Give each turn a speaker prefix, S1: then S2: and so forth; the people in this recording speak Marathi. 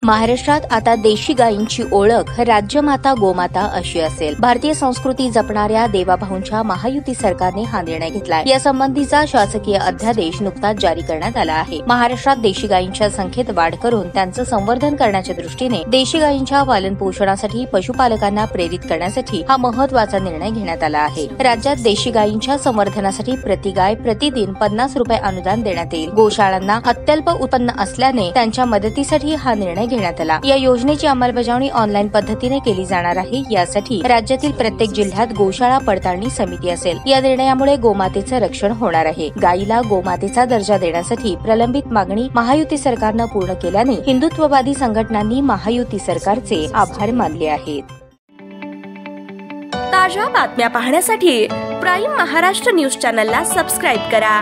S1: महाराष्ट्रात आता देशी गायींची ओळख राज्यमाता गोमाता अशी असेल। भारतीय संस्कृती जपणाऱ्या देवाभाऊंच्या महायुती सरकारने हा निर्णय घेतलाय। यासंबंधीचा शासकीय अध्यादेश नुकताच जारी करण्यात आला आहे। महाराष्ट्रात देशी गायींच्या संख्येत वाढ करून त्यांचं संवर्धन करण्याच्या दृष्टीने देशी गायींच्या पालन पोषणासाठी पशुपालकांना प्रेरित करण्यासाठी हा महत्त्वाचा निर्णय घेण्यात आला आहे। राज्यात देशी गायींच्या संवर्धनासाठी प्रति गाय प्रतिदिन 50 रुपये अनुदान देण्यात येईल। गोशाळांना अत्यल्प उत्पन्न असल्याने त्यांच्या मदतीसाठी हा निर्णय घेण्यात आला। या योजनेची अंमलबजावणी ऑनलाईन पद्धतीने केली जाणार आहे। यासाठी राज्यातील प्रत्येक जिल्ह्यात गोशाळा पडताळणी समिती असेल। या निर्णयामुळे गोमातेचं रक्षण होणार आहे। गायीला गोमातेचा दर्जा देण्यासाठी प्रलंबित मागणी महायुती सरकारनं पूर्ण केल्याने हिंदुत्ववादी संघटनांनी महायुती सरकारचे आभार मानले आहेत।
S2: ताज्या बातम्या पाहण्यासाठी प्राईम महाराष्ट्र न्यूज चॅनलला सबस्क्राईब करा।